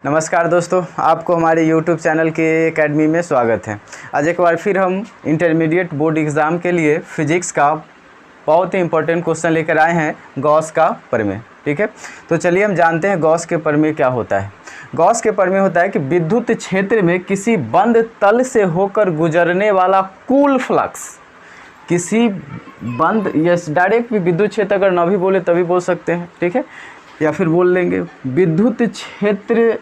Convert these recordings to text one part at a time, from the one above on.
नमस्कार दोस्तों, आपको हमारे YouTube चैनल के एकेडमी में स्वागत है। आज एक बार फिर हम इंटरमीडिएट बोर्ड एग्ज़ाम के लिए फिजिक्स का बहुत ही इंपॉर्टेंट क्वेश्चन लेकर आए हैं, गॉस का प्रमेय। ठीक है, तो चलिए हम जानते हैं गॉस के प्रमेय क्या होता है। गॉस के प्रमेय होता है कि विद्युत क्षेत्र में किसी बंद तल से होकर गुजरने वाला कुल फ्लक्स, किसी बंद या डायरेक्ट भी विद्युत क्षेत्र अगर ना भी बोले तभी बोल सकते हैं, ठीक है, या फिर बोल लेंगे विद्युत क्षेत्र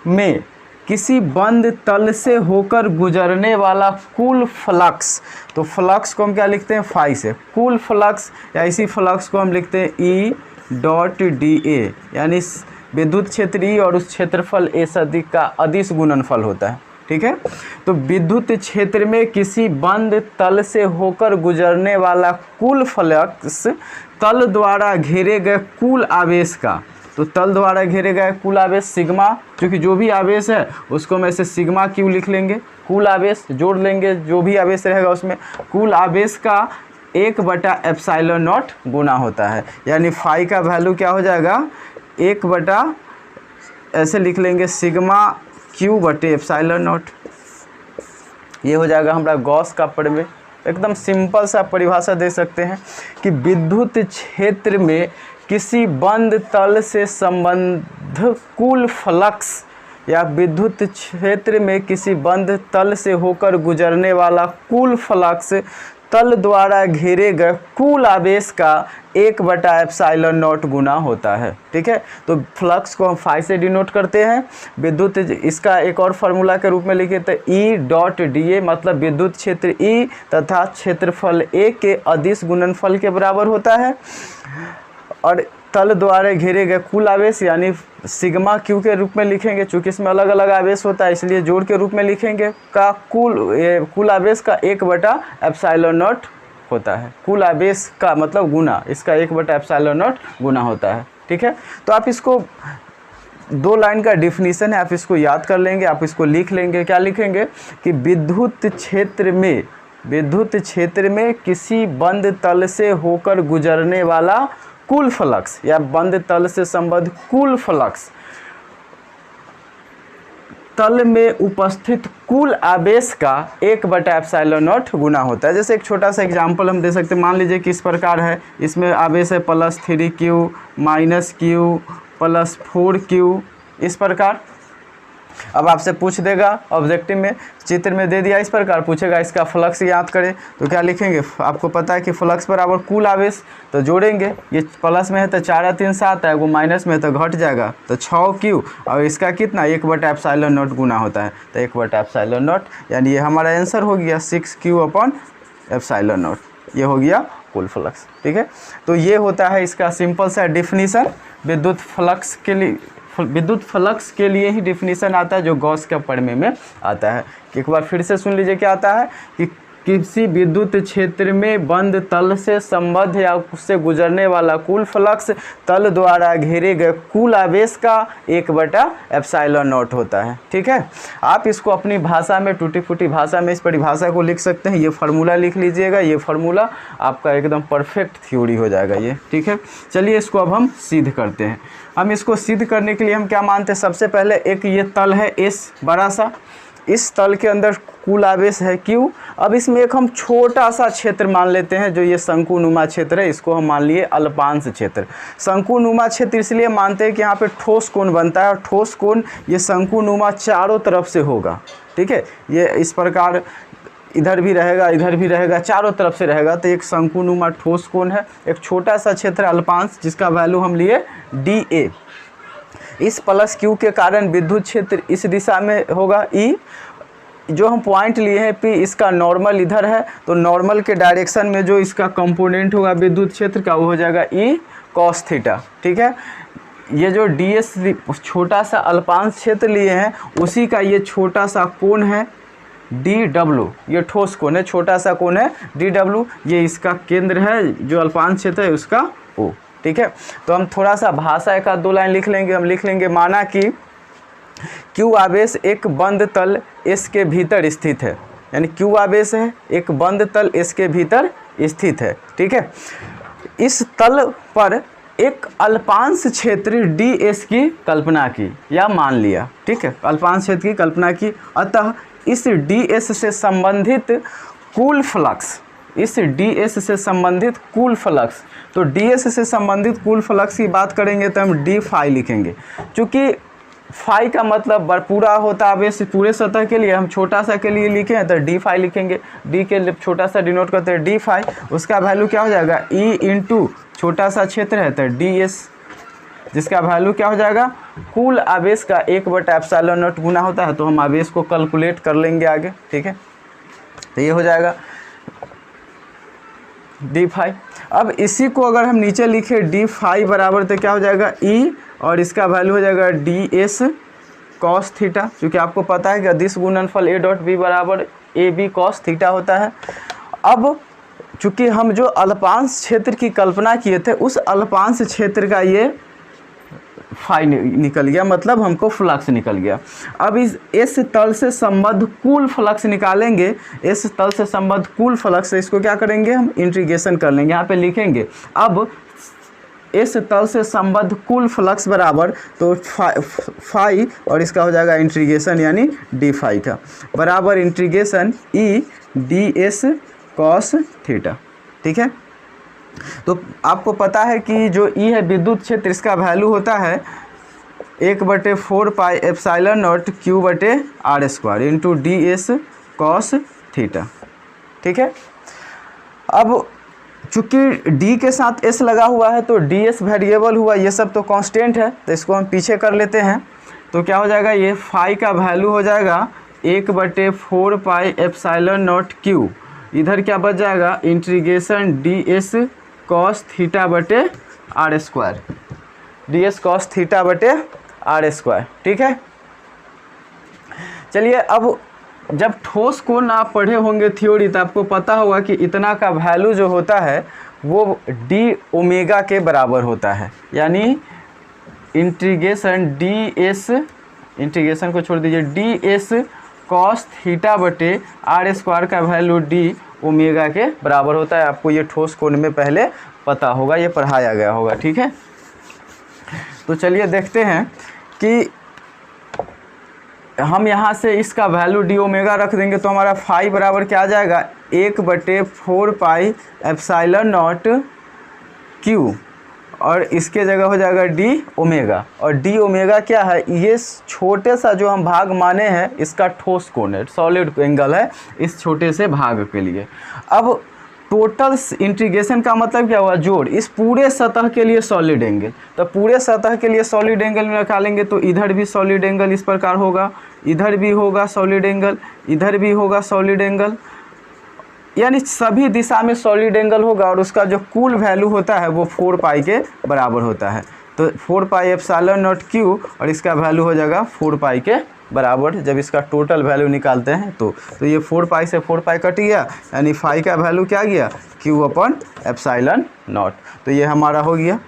में किसी बंद तल से होकर गुजरने वाला कुल फ्लक्स। तो फ्लक्स को हम क्या लिखते हैं, फाई से। कुल फ्लक्स या इसी फ्लक्स को हम लिखते हैं ई डॉट डी ए, यानी विद्युत क्षेत्र ई और उस क्षेत्रफल ए सदिश का अदिश गुणनफल होता है। ठीक है, तो विद्युत क्षेत्र में किसी बंद तल से होकर गुजरने वाला कुल फ्लक्स तल द्वारा घेरे गए कुल आवेश का, तो तल द्वारा घेरे गए कुल आवेश सिग्मा, क्योंकि जो भी आवेश है उसको हम ऐसे सिग्मा क्यू लिख लेंगे। कुल आवेश जोड़ लेंगे, जो भी आवेश रहेगा उसमें कुल आवेश का 1/एप्सिलॉन नॉट गुना होता है, यानी फाई का वैल्यू क्या हो जाएगा 1/ ऐसे लिख लेंगे सिग्मा क्यू बटे एप्सिलॉन नॉट। ये हो जाएगा हमारा गॉस का प्रमेय। एकदम सिंपल सा परिभाषा दे सकते हैं कि विद्युत क्षेत्र में किसी बंद तल से संबद्ध कुल फ्लक्स या विद्युत क्षेत्र में किसी बंद तल से होकर गुजरने वाला कुल फ्लक्स तल द्वारा घेरे गए कुल आवेश का 1/एप्सिलॉन नॉट गुना होता है। ठीक है, तो फ्लक्स को हम फाई से डिनोट करते हैं। विद्युत, इसका एक और फार्मूला के रूप में लिखे तो ई डॉट डी ए, मतलब विद्युत क्षेत्र ई तथा क्षेत्रफल ए के अदिश गुणनफल के बराबर होता है, और तल द्वारा घेरे गए कुल आवेश यानी सिग्मा क्यू के रूप में लिखेंगे, चूँकि इसमें अलग अलग आवेश होता है इसलिए जोड़ के रूप में लिखेंगे, का कुल आवेश का 1/एप्सिलॉन नॉट होता है। कुल आवेश का मतलब गुना, इसका 1/एप्सिलॉन नॉट गुना होता है। ठीक है, तो आप इसको 2 लाइन का डिफिनीसन है, आप इसको याद कर लेंगे, आप इसको लिख लेंगे। क्या लिखेंगे कि विद्युत क्षेत्र में किसी बंद तल से होकर गुजरने वाला कुल फ्लक्स या बंद तल से संबद्ध कुल फ्लक्स तल में उपस्थित कुल आवेश का 1/एप्सिलॉन नॉट गुना होता है। जैसे एक छोटा सा एग्जांपल हम दे सकते हैं, मान लीजिए कि इस प्रकार है, इसमें आवेश है +3q -q +4q, इस प्रकार। अब आपसे पूछ देगा ऑब्जेक्टिव में, चित्र में दे दिया इस प्रकार, पूछेगा इसका फ्लक्स याद करें, तो क्या लिखेंगे, आपको पता है कि फ्लक्स बराबर कुल आवेश, तो जोड़ेंगे, ये प्लस में है तो 4 3 7 है, वो माइनस में है तो घट जाएगा, तो 6q, और इसका कितना 1/एप्सिलॉन नॉट गुना होता है, तो 1/एप्सिलॉन नॉट, यानी ये हमारा आंसर हो गया 6q/एप्सिलॉन नॉट, ये हो गया कुल फ्लक्स। ठीक है, तो ये होता है इसका सिंपल सा डिफिनीसन। विद्युत फ्लक्स के लिए ही डिफिनीसन आता है जो गॉस के प्रमेय में आता है। एक बार फिर से सुन लीजिए, क्या आता है कि किसी विद्युत क्षेत्र में बंद तल से संबद्ध या उससे गुजरने वाला कुल फ्लक्स तल द्वारा घेरे गए कुल आवेश का 1/एप्सिलॉन नॉट होता है। ठीक है, आप इसको अपनी भाषा में, टूटी फूटी भाषा में इस परिभाषा को लिख सकते हैं। ये फार्मूला लिख लीजिएगा, ये फार्मूला आपका एकदम परफेक्ट थ्योरी हो जाएगा ये। ठीक है, चलिए इसको अब हम सिद्ध करते हैं। हम इसको सिद्ध करने के लिए हम क्या मानते हैं, सबसे पहले एक ये तल है एस बड़ा सा, इस तल के अंदर कुल आवेश है Q। अब इसमें एक हम छोटा सा क्षेत्र मान लेते हैं, जो ये शंकुनुमा क्षेत्र है, इसको हम मान लिए अल्पांश क्षेत्र। शंकुनुमा क्षेत्र इसलिए मानते हैं कि यहाँ पे ठोस कोण बनता है, और ठोस कोण ये शंकुनुमा चारों तरफ से होगा। ठीक है, ये इस प्रकार इधर भी रहेगा, इधर भी रहेगा, चारों तरफ से रहेगा, तो एक शंकुनुमा ठोस कोण है। एक छोटा सा क्षेत्र अल्पांश, जिसका वैल्यू हम लिए dA। इस प्लस Q के कारण विद्युत क्षेत्र इस दिशा में होगा E। जो हम पॉइंट लिए हैं P, इसका नॉर्मल इधर है, तो नॉर्मल के डायरेक्शन में जो इसका कंपोनेंट होगा विद्युत क्षेत्र का, वो हो जाएगा E cos थीटा। ठीक है, ये जो ds छोटा सा अल्पांश क्षेत्र लिए हैं, उसी का ये छोटा सा कोण है dw, ये ठोस कोण है, छोटा सा कोण है dw, ये इसका केंद्र है जो अल्पांश क्षेत्र है उसका O। ठीक है, तो हम थोड़ा सा भाषा एक 2 लाइन लिख लेंगे। हम लिख लेंगे, माना कि Q आवेश एक बंद तल S के भीतर स्थित है, यानी Q आवेश है एक बंद तल S के भीतर स्थित है। ठीक है, इस तल पर एक अल्पांश क्षेत्र ds की कल्पना की या मान लिया, ठीक है, अल्पांश क्षेत्र की कल्पना की। अतः इस ds से संबंधित कुल फ्लक्स, इस ds से संबंधित कुल फ्लक्स, तो ds से संबंधित कुल फ्लक्स की बात करेंगे तो हम d फाई लिखेंगे। चूँकि फाई का मतलब पूरा होता है आवेश पूरे सतह के लिए, हम छोटा सा के लिए लिखे हैं तो डी फाई लिखेंगे। डी के लिए छोटा सा डिनोट करते हैं डी फाई, उसका वैल्यू क्या हो जाएगा ई इंटू छोटा सा क्षेत्र है तो डी एस, जिसका वैल्यू क्या हो जाएगा कुल आवेश का 1/ε0 गुना होता है। तो हम आवेश को कैलकुलेट कर लेंगे आगे, ठीक है, तो ये हो जाएगा डी फाई। अब इसी को अगर हम नीचे लिखे डी फाई बराबर तो क्या हो जाएगा ई, और इसका वैल्यू हो जाएगा डी एस कॉस थीटा, क्योंकि आपको पता है कि अदिश गुणनफल ए डॉट बी बराबर ए बी कॉस थीटा होता है। अब चूँकि हम जो अल्पांश क्षेत्र की कल्पना किए थे उस अल्पांश क्षेत्र का ये फाई निकल गया, मतलब हमको फ्लक्स निकल गया। अब इस तल से संबद्ध कुल फ्लक्स निकालेंगे, इस तल से संबद्ध कुल फ्लक्स, इसको क्या करेंगे हम इंटीग्रेशन कर लेंगे, यहाँ पे लिखेंगे। अब इस तल से संबद्ध कुल फ्लक्स बराबर तो फाई और इसका हो जाएगा इंटीग्रेशन यानी डी फाई का बराबर integration E D S cos theta, ठीक है। तो आपको पता है कि जो ई है विद्युत क्षेत्र, इसका वैल्यू होता है 1/4 pi epsilon not q/r² into D S cos theta, ठीक है। अब चूँकि d के साथ s लगा हुआ है तो ds वेरिएबल हुआ, ये सब तो कांस्टेंट है, तो इसको हम पीछे कर लेते हैं। तो क्या हो जाएगा, ये फाई का वैल्यू हो जाएगा 1/4 पाई एप्सिलॉन नॉट q, इधर क्या बच जाएगा integration ds cos theta, ds cos theta, ठीक है। चलिए, अब जब ठोस को ना पढ़े होंगे थ्योरी तो आपको पता होगा कि इतना का वैल्यू जो होता है वो डी ओमेगा के बराबर होता है, यानी इंटीग्रेशन डी एस, इंटीग्रेशन को छोड़ दीजिए, डी एस कॉस थीटा/r² का वैल्यू डी ओमेगा के बराबर होता है। आपको ये ठोस कोण में पहले पता होगा, ये पढ़ाया गया होगा, ठीक है। तो चलिए देखते हैं कि हम यहाँ से इसका वैल्यू डी ओमेगा रख देंगे तो हमारा फाई बराबर क्या आ जाएगा 1/4 पाई एप्सिलॉन नॉट क्यू, और इसके जगह हो जाएगा डी ओमेगा, और डी ओमेगा क्या है, ये छोटे सा जो हम भाग माने हैं इसका ठोस कोण है, सॉलिड एंगल है इस छोटे से भाग के लिए। अब टोटल इंटीग्रेशन का मतलब क्या हुआ, जोड़, इस पूरे सतह के लिए सॉलिड एंगल, तो पूरे सतह के लिए सॉलिड एंगल निकालेंगे तो इधर भी सॉलिड एंगल इस प्रकार होगा, इधर भी होगा सॉलिड एंगल, इधर भी होगा सॉलिड एंगल, यानी सभी दिशा में सॉलिड एंगल होगा, और उसका जो कुल वैल्यू होता है वो 4 पाई के बराबर होता है। तो 4 पाई एप्सिलॉन नॉट क्यू, और इसका वैल्यू हो जाएगा 4 पाई के बराबर जब इसका टोटल वैल्यू निकालते हैं तो ये 4 पाई से 4 पाई कट गया, यानी फाई का वैल्यू क्या गया q/एप्सिलॉन नॉट। तो ये हमारा हो गया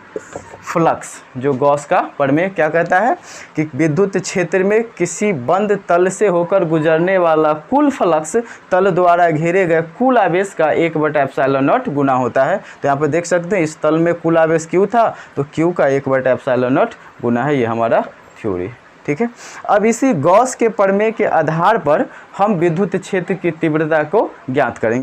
फ्लक्स, जो गॉस का प्रमेय क्या कहता है कि विद्युत क्षेत्र में किसी बंद तल से होकर गुजरने वाला कुल फ्लक्स तल द्वारा घेरे गए कुल आवेश का 1/ε0 गुना होता है। तो यहाँ पर देख सकते हैं इस तल में कुल आवेश q था तो q का 1/ε0 गुना है, ये हमारा थ्योरी, ठीक है। अब इसी गॉस के प्रमेय के आधार पर हम विद्युत क्षेत्र की तीव्रता को ज्ञात करेंगे।